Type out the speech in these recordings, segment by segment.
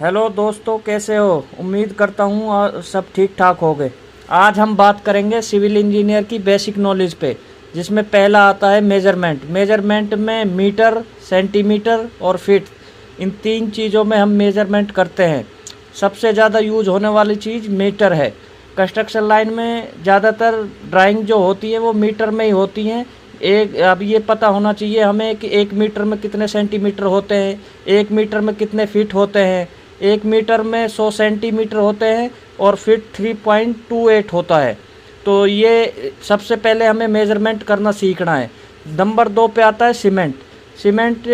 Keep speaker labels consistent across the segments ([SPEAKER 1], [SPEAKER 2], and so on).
[SPEAKER 1] Hello दोस्तों, कैसे हो? उम्मीद करता हूँ सब ठीक ठाक होंगे। आज हम बात करेंगे सिविल इंजीनियर की बेसिक नॉलेज पे, जिसमें पहला आता है मेजरमेंट। मेजरमेंट में मीटर, सेंटीमीटर और फीट, इन तीन चीज़ों में हम मेजरमेंट करते हैं। सबसे ज़्यादा यूज होने वाली चीज़ मीटर है। कंस्ट्रक्शन लाइन में ज़्यादातर ड्राइंग जो होती है वो मीटर में ही होती हैं। अब ये पता होना चाहिए हमें कि 1 मीटर में कितने सेंटीमीटर होते हैं, 1 मीटर में कितने फीट होते हैं, 1 मीटर में 100 सेंटीमीटर होते हैं और फिट 3.28 होता है। तो ये सबसे पहले हमें मेज़रमेंट करना सीखना है। नंबर 2 पे आता है सीमेंट। सीमेंट,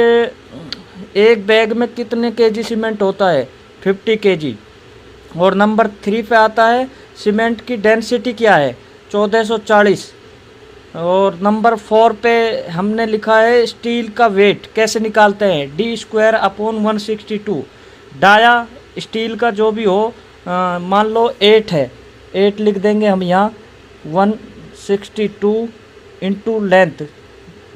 [SPEAKER 1] एक बैग में कितने केजी सीमेंट होता है? 50 केजी। और नंबर 3 पे आता है सीमेंट की डेंसिटी क्या है? 1440। और नंबर 4 पे हमने लिखा है स्टील का वेट कैसे निकालते हैं? D²/162। डाया स्टील का जो भी हो, मान लो 8 है, 8 लिख देंगे हम यहाँ। 162 इंटू लेंथ,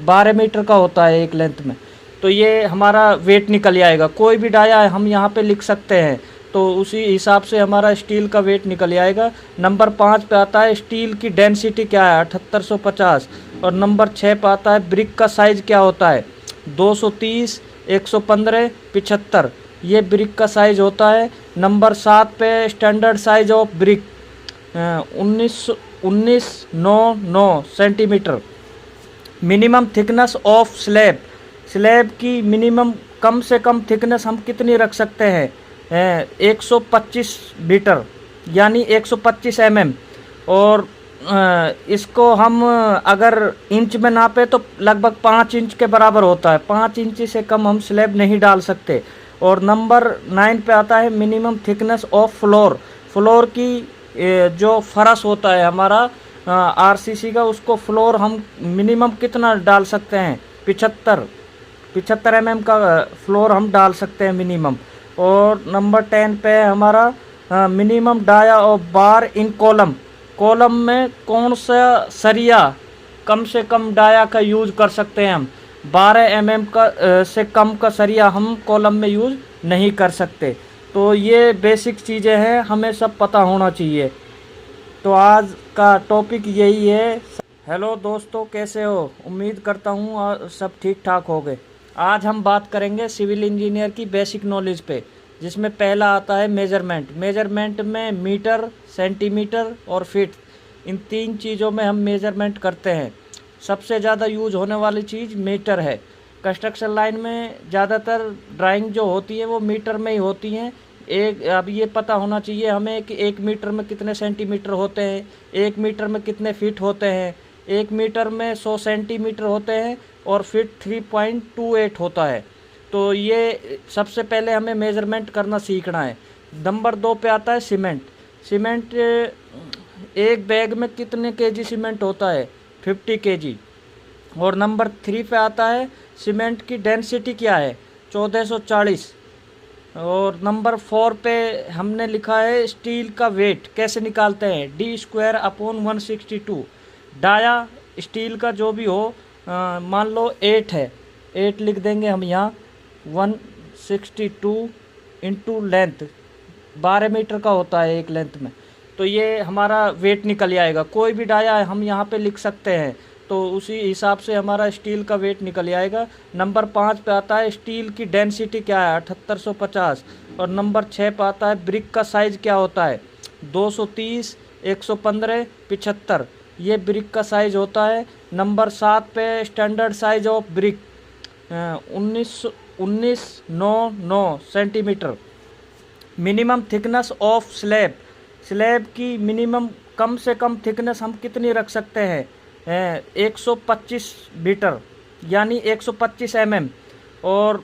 [SPEAKER 1] 12 मीटर का होता है एक लेंथ में। तो ये हमारा वेट निकल आएगा। कोई भी डाया हम यहाँ पे लिख सकते हैं, तो उसी हिसाब से हमारा स्टील का वेट निकल आएगा। नंबर 5 पे आता है स्टील की डेंसिटी क्या है? 7850। और नंबर 6 पे आता है ब्रिक का साइज़ क्या होता है? 230, 115, 75। ये ब्रिक का साइज़ होता है। नंबर 7 पे standard size of brick 19.99 centimetre. Minimum thickness of slab, slab की मिनिमम कम से कम थिकनेस हम कितनी रख सकते हैं? 125 मीटर, यानी 125 mm। और इसको हम अगर इंच में नापे तो लगभग 5 इंच के बराबर होता है। 5 इंच से कम हम स्लैब नहीं डाल सकते। और नंबर 9 पे आता है minimum thickness of floor. Floor की जो फर्श होता है हमारा आरसीसी का, उसको फ्लोर हम मिनिमम कितना डाल सकते हैं? 75 mm का फ्लोर हम डाल सकते हैं मिनिमम। और नंबर 10 पे हमारा मिनिमम डाया और बार इन कॉलम। कॉलम में कौन सा सरिया कम से कम डाया का यूज़ कर सकते हैं हम? 12 mm का से कम का सरिया हम कॉलम में यूज़ नहीं कर सकते। तो ये बेसिक चीज़ें हैं, हमें सब पता होना चाहिए। तो आज का टॉपिक यही है। हेलो दोस्तों, कैसे हो? उम्मीद करता हूँ सब ठीक ठाक होंगे। आज हम बात करेंगे सिविल इंजीनियर की बेसिक नॉलेज पे, जिसमें पहला आता है मेजरमेंट। मेजरमेंट में मीटर, सेंटीमीटर और फीट, इन तीन चीज़ों में हम मेजरमेंट करते हैं। सबसे ज़्यादा यूज होने वाली चीज़ मीटर है। कंस्ट्रक्शन लाइन में ज़्यादातर ड्राइंग जो होती है वो मीटर में ही होती हैं। अब ये पता होना चाहिए हमें कि 1 मीटर में कितने सेंटीमीटर होते हैं, 1 मीटर में कितने फीट होते हैं, 1 मीटर में 100 सेंटीमीटर होते हैं और फिट 3.28 होता है। तो ये सबसे पहले हमें मेज़रमेंट करना सीखना है। नंबर 2 पे आता है सीमेंट। सीमेंट, एक बैग में कितने केजी सीमेंट होता है? 50 केजी। और नंबर 3 पे आता है सीमेंट की डेंसिटी क्या है? 1440। और नंबर 4 पे हमने लिखा है स्टील का वेट कैसे निकालते हैं? D²/162। डाया स्टील का जो भी हो, मान लो 8 है, 8 लिख देंगे हम यहाँ। 162 इंटू लेंथ, 12 मीटर का होता है एक लेंथ में। तो ये हमारा वेट निकल आएगा। कोई भी डाया हम यहाँ पे लिख सकते हैं, तो उसी हिसाब से हमारा स्टील का वेट निकल आएगा। नंबर 5 पे आता है स्टील की डेंसिटी क्या है? 7850। और नंबर 6 पे आता है ब्रिक का साइज़ क्या होता है? 230, 115, 75। ये ब्रिक का साइज़ होता है। नंबर 7 पे standard size of brick 19.99 centimetre. Minimum thickness of slab, slab की मिनिमम कम से कम थिकनेस हम कितनी रख सकते हैं? 125 मीटर, यानी 125 mm। और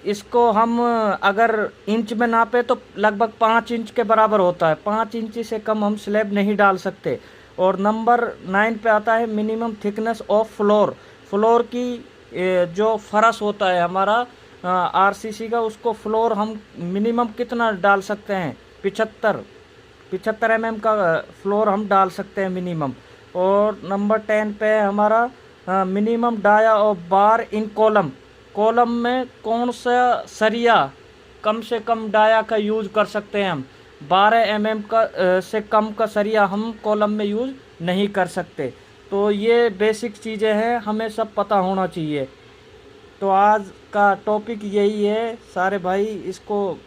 [SPEAKER 1] इसको हम अगर इंच में नापे तो लगभग 5 इंच के बराबर होता है। 5 इंच से कम हम स्लैब नहीं डाल सकते। और नंबर 9 पे आता है minimum thickness of floor. Floor की जो फर्श होता है हमारा आरसीसी का, उसको फ्लोर हम मिनिमम कितना डाल सकते हैं? 75 mm का फ्लोर हम डाल सकते हैं मिनिमम। और नंबर 10 पे हमारा मिनिमम डाया और बार इन कॉलम। कॉलम में कौन सा सरिया कम से कम डाया का यूज़ कर सकते हैं हम। 12 mm का से कम का सरिया हम कॉलम में यूज़ नहीं कर सकते। तो ये बेसिक चीज़ें हैं, हमें सब पता होना चाहिए। तो आज का टॉपिक यही है सारे भाई, इसको